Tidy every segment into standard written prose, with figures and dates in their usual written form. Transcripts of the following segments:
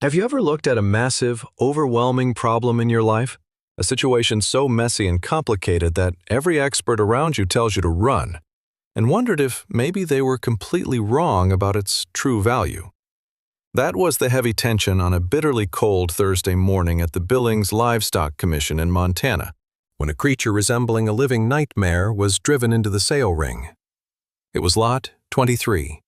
Have you ever looked at a massive, overwhelming problem in your life? A situation so messy and complicated that every expert around you tells you to run, and wondered if maybe they were completely wrong about its true value? That was the heavy tension on a bitterly cold Thursday morning at the Billings Livestock Commission in Montana, when a creature resembling a living nightmare was driven into the sale ring. It was Lot 23.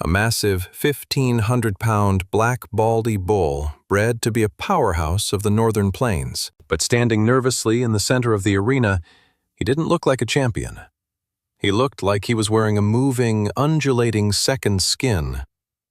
A massive 1,500-pound Black Baldy bull bred to be a powerhouse of the northern plains. But standing nervously in the center of the arena, he didn't look like a champion. He looked like he was wearing a moving, undulating second skin,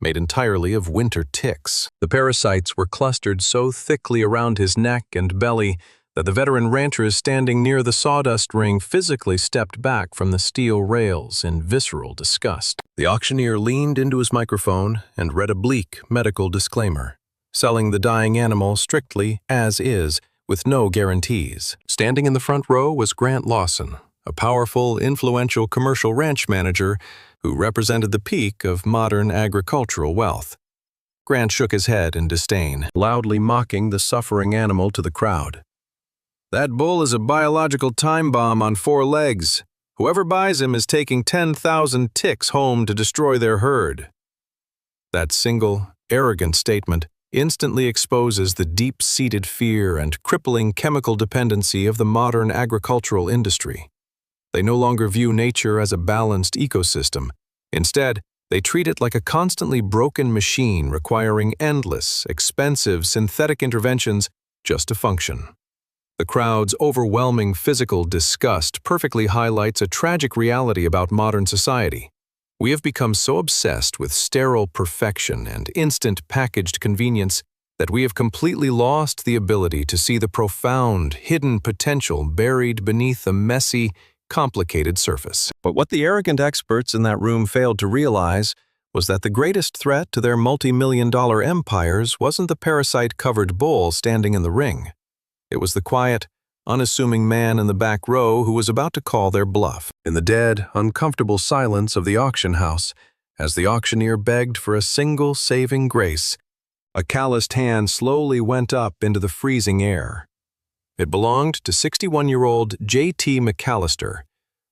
made entirely of winter ticks. The parasites were clustered so thickly around his neck and belly that the veteran ranchers standing near the sawdust ring physically stepped back from the steel rails in visceral disgust. The auctioneer leaned into his microphone and read a bleak medical disclaimer, selling the dying animal strictly as is, with no guarantees. Standing in the front row was Grant Lawson, a powerful, influential commercial ranch manager who represented the peak of modern agricultural wealth. Grant shook his head in disdain, loudly mocking the suffering animal to the crowd. "That bull is a biological time bomb on 4 legs. Whoever buys him is taking 10,000 ticks home to destroy their herd." That single, arrogant statement instantly exposes the deep-seated fear and crippling chemical dependency of the modern agricultural industry. They no longer view nature as a balanced ecosystem. Instead, they treat it like a constantly broken machine requiring endless, expensive synthetic interventions just to function. The crowd's overwhelming physical disgust perfectly highlights a tragic reality about modern society. We have become so obsessed with sterile perfection and instant packaged convenience that we have completely lost the ability to see the profound, hidden potential buried beneath a messy, complicated surface. But what the arrogant experts in that room failed to realize was that the greatest threat to their multi-million-dollar empires wasn't the parasite-covered bull standing in the ring. It was the quiet, unassuming man in the back row who was about to call their bluff. In the dead, uncomfortable silence of the auction house, as the auctioneer begged for a single saving grace, a calloused hand slowly went up into the freezing air. It belonged to 61-year-old J.T. McAllister,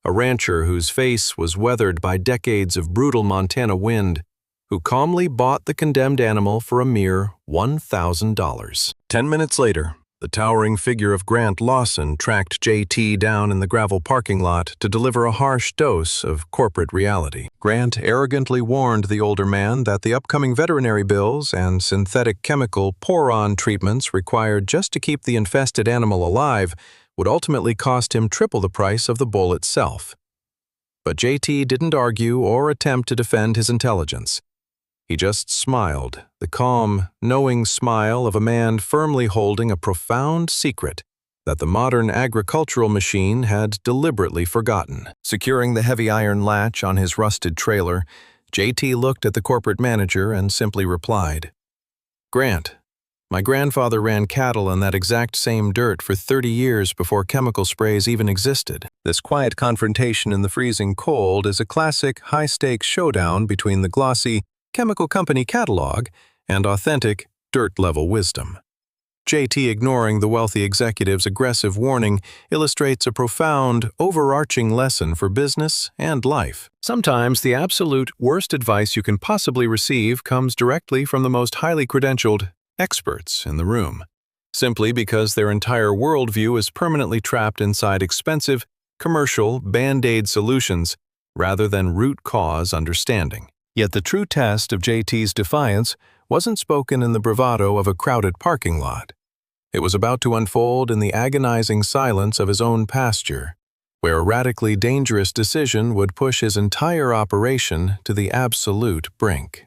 a rancher whose face was weathered by decades of brutal Montana wind, who calmly bought the condemned animal for a mere $1,000. 10 minutes later, the towering figure of Grant Lawson tracked J.T. down in the gravel parking lot to deliver a harsh dose of corporate reality. Grant arrogantly warned the older man that the upcoming veterinary bills and synthetic chemical pour-on treatments required just to keep the infested animal alive would ultimately cost him triple the price of the bull itself. But J.T. didn't argue or attempt to defend his intelligence. He just smiled, the calm, knowing smile of a man firmly holding a profound secret that the modern agricultural machine had deliberately forgotten. Securing the heavy iron latch on his rusted trailer, J.T. looked at the corporate manager and simply replied, "Grant, my grandfather ran cattle in that exact same dirt for 30 years before chemical sprays even existed." This quiet confrontation in the freezing cold is a classic high-stakes showdown between the glossy chemical company catalog and authentic dirt-level wisdom. J.T. ignoring the wealthy executive's aggressive warning illustrates a profound, overarching lesson for business and life. Sometimes the absolute worst advice you can possibly receive comes directly from the most highly credentialed experts in the room, simply because their entire worldview is permanently trapped inside expensive, commercial, band-aid solutions rather than root cause understanding. Yet the true test of J.T.'s defiance wasn't spoken in the bravado of a crowded parking lot. It was about to unfold in the agonizing silence of his own pasture, where a radically dangerous decision would push his entire operation to the absolute brink.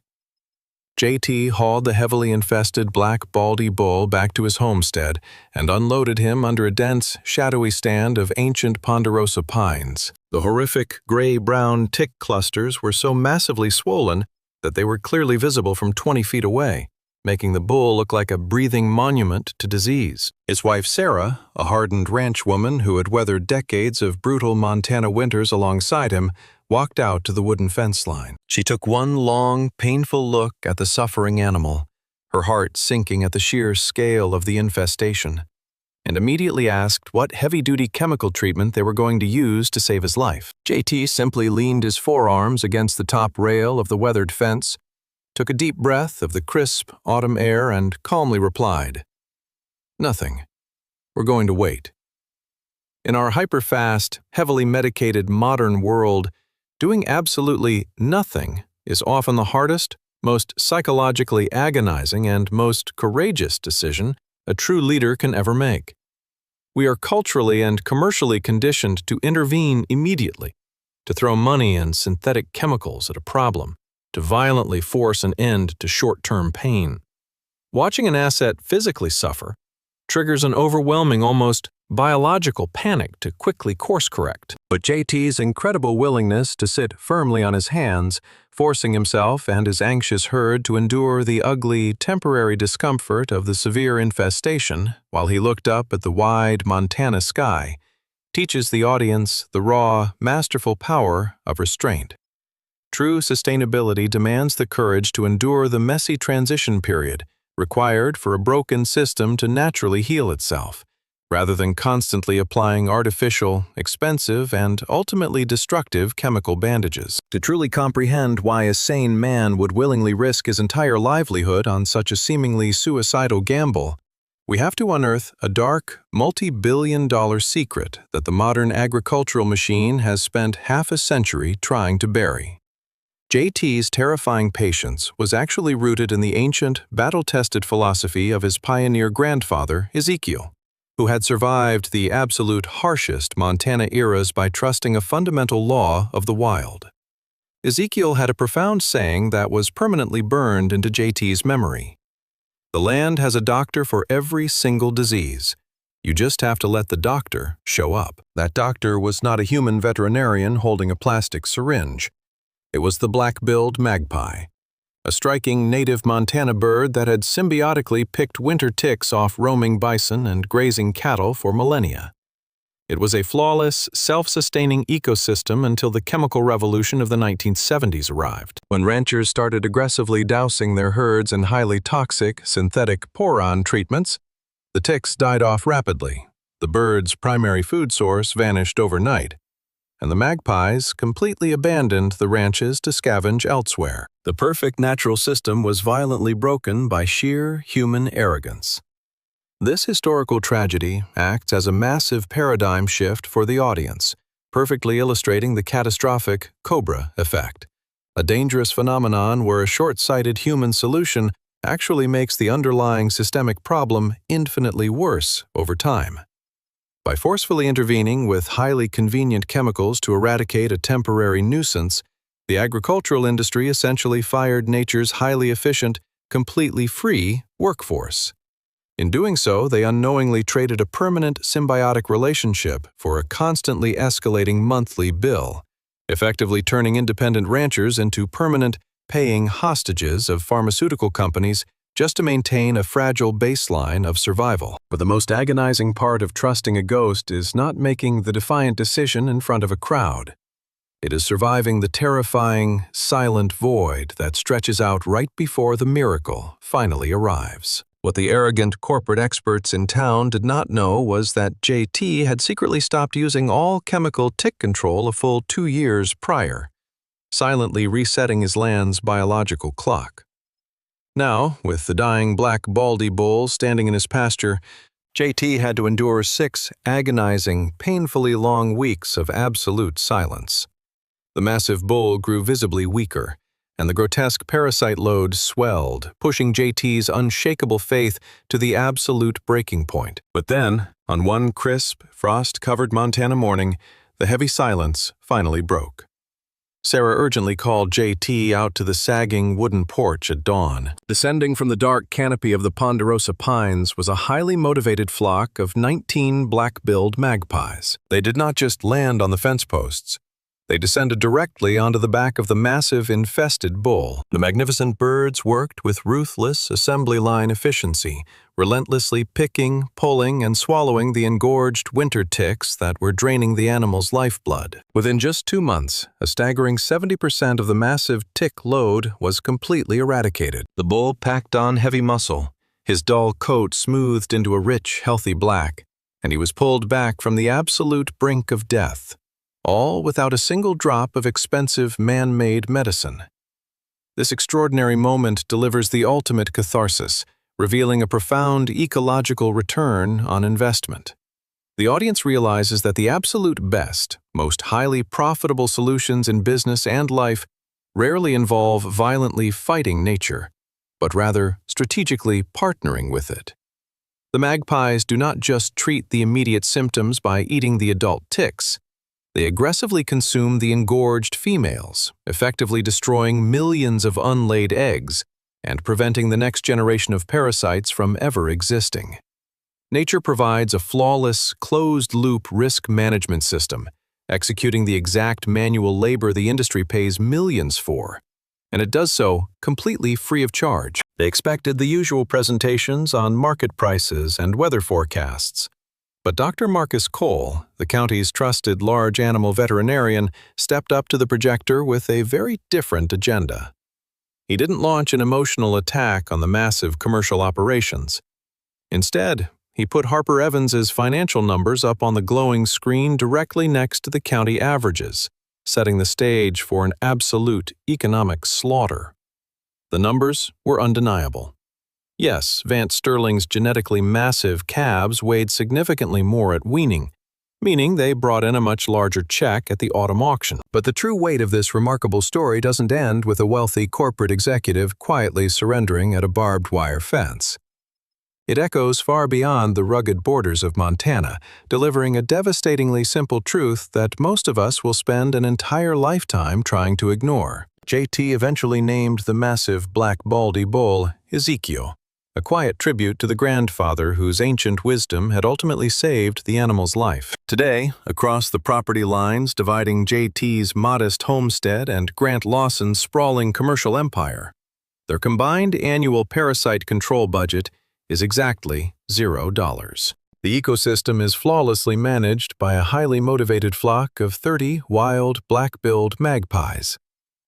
J.T. hauled the heavily infested Black Baldy bull back to his homestead and unloaded him under a dense, shadowy stand of ancient ponderosa pines. The horrific gray-brown tick clusters were so massively swollen that they were clearly visible from 20 feet away, making the bull look like a breathing monument to disease. His wife Sarah, a hardened ranch woman who had weathered decades of brutal Montana winters alongside him, walked out to the wooden fence line. She took one long, painful look at the suffering animal, her heart sinking at the sheer scale of the infestation, and immediately asked what heavy-duty chemical treatment they were going to use to save his life. JT simply leaned his forearms against the top rail of the weathered fence, took a deep breath of the crisp autumn air, and calmly replied, "Nothing. We're going to wait." In our hyper-fast, heavily medicated modern world, doing absolutely nothing is often the hardest, most psychologically agonizing, and most courageous decision a true leader can ever make. We are culturally and commercially conditioned to intervene immediately, to throw money and synthetic chemicals at a problem, to violently force an end to short-term pain. Watching an asset physically suffer triggers an overwhelming, almost biological panic to quickly course-correct. But JT's incredible willingness to sit firmly on his hands, forcing himself and his anxious herd to endure the ugly, temporary discomfort of the severe infestation while he looked up at the wide Montana sky, teaches the audience the raw, masterful power of restraint. True sustainability demands the courage to endure the messy transition period required for a broken system to naturally heal itself, rather than constantly applying artificial, expensive, and ultimately destructive chemical bandages. To truly comprehend why a sane man would willingly risk his entire livelihood on such a seemingly suicidal gamble, we have to unearth a dark, multi-billion-dollar secret that the modern agricultural machine has spent half a century trying to bury. JT's terrifying patience was actually rooted in the ancient, battle-tested philosophy of his pioneer grandfather, Ezekiel, who had survived the absolute harshest Montana eras by trusting a fundamental law of the wild. Ezekiel had a profound saying that was permanently burned into JT's memory. The land has a doctor for every single disease. You just have to let the doctor show up. That doctor was not a human veterinarian holding a plastic syringe. It was the black-billed magpie, a striking native Montana bird that had symbiotically picked winter ticks off roaming bison and grazing cattle for millennia. It was a flawless, self-sustaining ecosystem until the chemical revolution of the 1970s arrived, when ranchers started aggressively dousing their herds in highly toxic, synthetic poron treatments. The ticks died off rapidly, the bird's primary food source vanished overnight, and the magpies completely abandoned the ranches to scavenge elsewhere. The perfect natural system was violently broken by sheer human arrogance. This historical tragedy acts as a massive paradigm shift for the audience, perfectly illustrating the catastrophic cobra effect, a dangerous phenomenon where a short-sighted human solution actually makes the underlying systemic problem infinitely worse over time. By forcefully intervening with highly convenient chemicals to eradicate a temporary nuisance, the agricultural industry essentially fired nature's highly efficient, completely free workforce. In doing so, they unknowingly traded a permanent symbiotic relationship for a constantly escalating monthly bill, effectively turning independent ranchers into permanent, paying hostages of pharmaceutical companies just to maintain a fragile baseline of survival. But the most agonizing part of trusting a ghost is not making the defiant decision in front of a crowd. It is surviving the terrifying, silent void that stretches out right before the miracle finally arrives. What the arrogant corporate experts in town did not know was that JT had secretly stopped using all chemical tick control a full 2 years prior, silently resetting his land's biological clock. Now, with the dying Black Baldy bull standing in his pasture, JT had to endure 6 agonizing, painfully long weeks of absolute silence. The massive bull grew visibly weaker, and the grotesque parasite load swelled, pushing JT's unshakable faith to the absolute breaking point. But then, on one crisp, frost-covered Montana morning, the heavy silence finally broke. Sarah urgently called JT out to the sagging wooden porch at dawn. Descending from the dark canopy of the ponderosa pines was a highly motivated flock of 19 black-billed magpies. They did not just land on the fence posts. They descended directly onto the back of the massive, infested bull. The magnificent birds worked with ruthless assembly line efficiency, relentlessly picking, pulling, and swallowing the engorged winter ticks that were draining the animal's lifeblood. Within just 2 months, a staggering 70% of the massive tick load was completely eradicated. The bull packed on heavy muscle, his dull coat smoothed into a rich, healthy black, and he was pulled back from the absolute brink of death, all without a single drop of expensive man-made medicine. This extraordinary moment delivers the ultimate catharsis, revealing a profound ecological return on investment. The audience realizes that the absolute best, most highly profitable solutions in business and life rarely involve violently fighting nature, but rather strategically partnering with it. The magpies do not just treat the immediate symptoms by eating the adult ticks. They aggressively consume the engorged females, effectively destroying millions of unlaid eggs and preventing the next generation of parasites from ever existing. Nature provides a flawless, closed-loop risk management system, executing the exact manual labor the industry pays millions for, and it does so completely free of charge. They expected the usual presentations on market prices and weather forecasts. But Dr. Marcus Cole, the county's trusted large animal veterinarian, stepped up to the projector with a very different agenda. He didn't launch an emotional attack on the massive commercial operations. Instead, he put Harper Evans's financial numbers up on the glowing screen directly next to the county averages, setting the stage for an absolute economic slaughter. The numbers were undeniable. Yes, Vance Sterling's genetically massive calves weighed significantly more at weaning, meaning they brought in a much larger check at the autumn auction. But the true weight of this remarkable story doesn't end with a wealthy corporate executive quietly surrendering at a barbed wire fence. It echoes far beyond the rugged borders of Montana, delivering a devastatingly simple truth that most of us will spend an entire lifetime trying to ignore. JT eventually named the massive Black Baldy bull Ezekiel, a quiet tribute to the grandfather whose ancient wisdom had ultimately saved the animal's life. Today, across the property lines dividing JT's modest homestead and Grant Lawson's sprawling commercial empire, their combined annual parasite control budget is exactly $0. The ecosystem is flawlessly managed by a highly motivated flock of 30 wild black-billed magpies,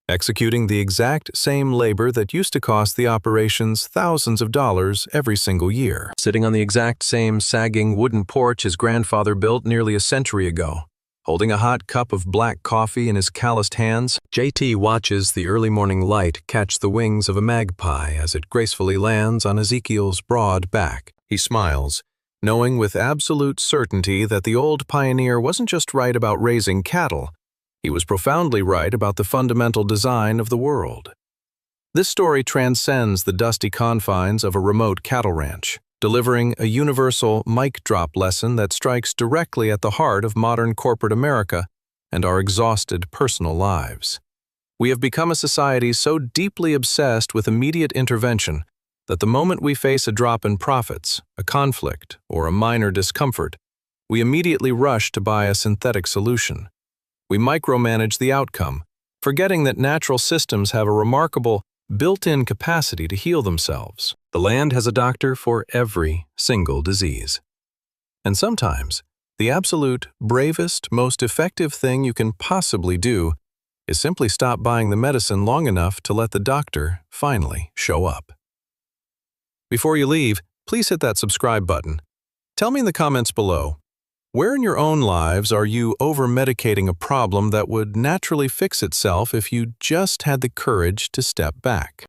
executing the exact same labor that used to cost the operations thousands of dollars every single year. Sitting on the exact same sagging wooden porch his grandfather built nearly a century ago, holding a hot cup of black coffee in his calloused hands, JT watches the early morning light catch the wings of a magpie as it gracefully lands on Ezekiel's broad back. He smiles, knowing with absolute certainty that the old pioneer wasn't just right about raising cattle, he was profoundly right about the fundamental design of the world. This story transcends the dusty confines of a remote cattle ranch, delivering a universal mic drop lesson that strikes directly at the heart of modern corporate America and our exhausted personal lives. We have become a society so deeply obsessed with immediate intervention that the moment we face a drop in profits, a conflict, or a minor discomfort, we immediately rush to buy a synthetic solution. We micromanage the outcome, forgetting that natural systems have a remarkable, built-in capacity to heal themselves. The land has a doctor for every single disease. And sometimes, the absolute bravest, most effective thing you can possibly do is simply stop buying the medicine long enough to let the doctor finally show up. Before you leave, please hit that subscribe button. Tell me in the comments below, where in your own lives are you over-medicating a problem that would naturally fix itself if you just had the courage to step back?